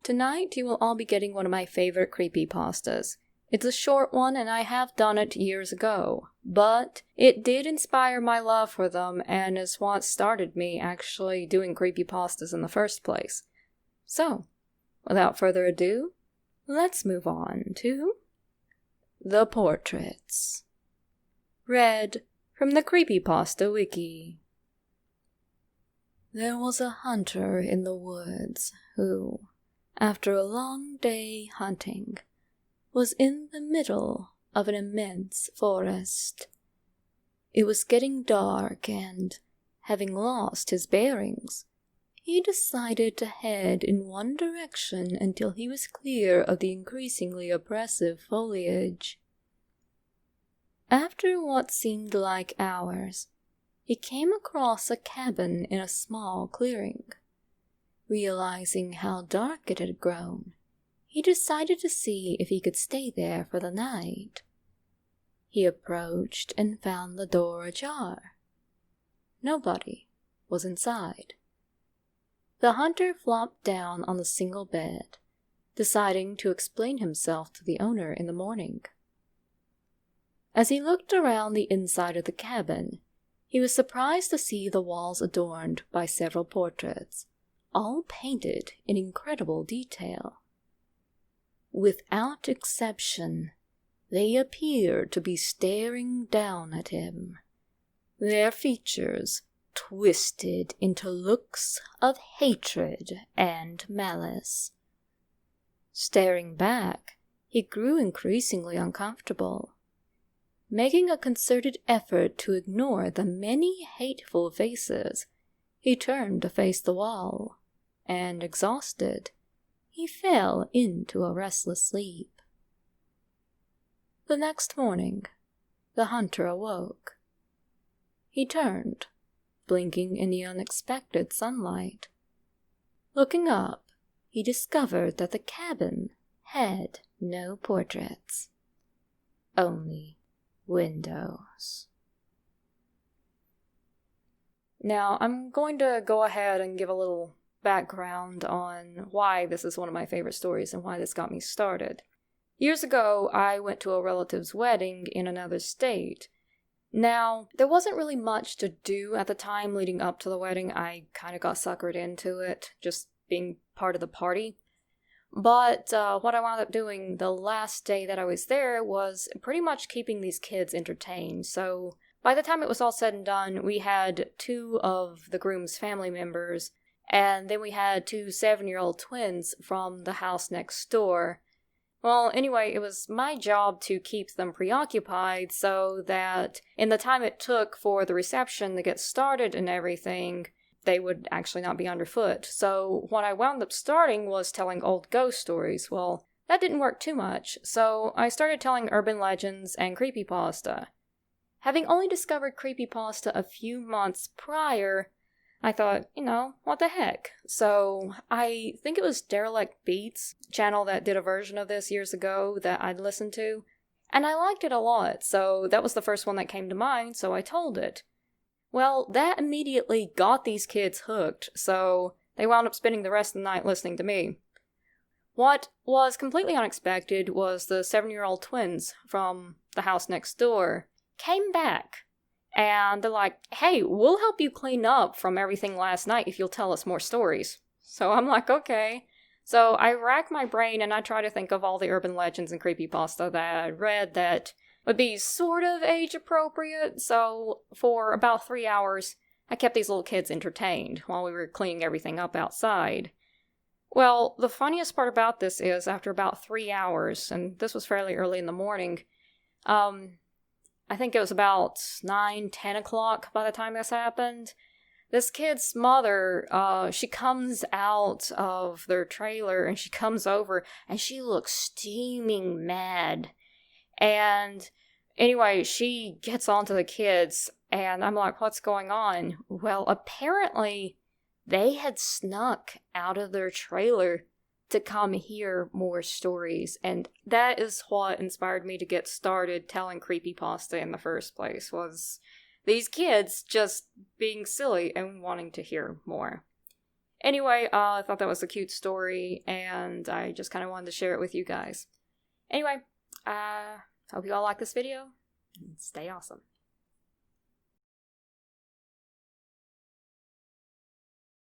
Tonight you will all be getting one of my favorite creepypastas. It's a short one and I have done it years ago, but it did inspire my love for them and is what started me actually doing creepypastas in the first place. So, without further ado, let's move on to The Portraits. Read from the Creepypasta Wiki. There was a hunter in the woods who, after a long day hunting, was in the middle of an immense forest. It was getting dark and, having lost his bearings, he decided to head in one direction until he was clear of the increasingly oppressive foliage. After what seemed like hours, he came across a cabin in a small clearing. Realizing how dark it had grown, he decided to see if he could stay there for the night. He approached and found the door ajar. Nobody was inside. The hunter flopped down on the single bed, deciding to explain himself to the owner in the morning. As he looked around the inside of the cabin, he was surprised to see the walls adorned by several portraits, all painted in incredible detail. Without exception, they appeared to be staring down at him, their features twisted into looks of hatred and malice. Staring back, he grew increasingly uncomfortable. Making a concerted effort to ignore the many hateful faces, he turned to face the wall, and exhausted, he fell into a restless sleep. The next morning, the hunter awoke. He turned, blinking in the unexpected sunlight. Looking up, he discovered that the cabin had no portraits, only windows. Now, I'm going to go ahead and give a little background on why this is one of my favorite stories and why this got me started. Years ago, I went to a relative's wedding in another state. Now, there wasn't really much to do at the time leading up to the wedding. I kind of got suckered into it, just being part of the party. But what I wound up doing the last day that I was there was pretty much keeping these kids entertained. So by the time it was all said and done, we had 2 of the groom's family members, and then we had 2 7-year-old twins from the house next door. Well, anyway, it was my job to keep them preoccupied so that in the time it took for the reception to get started and everything, they would actually not be underfoot. So what I wound up starting was telling old ghost stories. Well, that didn't work too much, so I started telling urban legends and creepypasta. Having only discovered creepypasta a few months prior, I thought, what the heck? So I think it was Derelict Beats channel that did a version of this years ago that I'd listened to, and I liked it a lot, so that was the first one that came to mind, so I told it. Well, that immediately got these kids hooked, so they wound up spending the rest of the night listening to me. What was completely unexpected was the 7-year-old twins from the house next door came back, and they're like, hey, we'll help you clean up from everything last night if you'll tell us more stories. So I'm like, okay. So I rack my brain and I try to think of all the urban legends and creepypasta that I read that would be sort of age appropriate, so for about 3 hours, I kept these little kids entertained while we were cleaning everything up outside. Well, the funniest part about this is, after about 3 hours, and this was fairly early in the morning, I think it was about 9, 10 o'clock by the time this happened, this kid's mother, she comes out of their trailer and she comes over and she looks steaming mad. And anyway, she gets onto the kids, and I'm like, what's going on? Well, apparently, they had snuck out of their trailer to come hear more stories, and that is what inspired me to get started telling creepypasta in the first place, was these kids just being silly and wanting to hear more. Anyway, I thought that was a cute story, and I just kind of wanted to share it with you guys. Anyway, hope you all like this video, and stay awesome.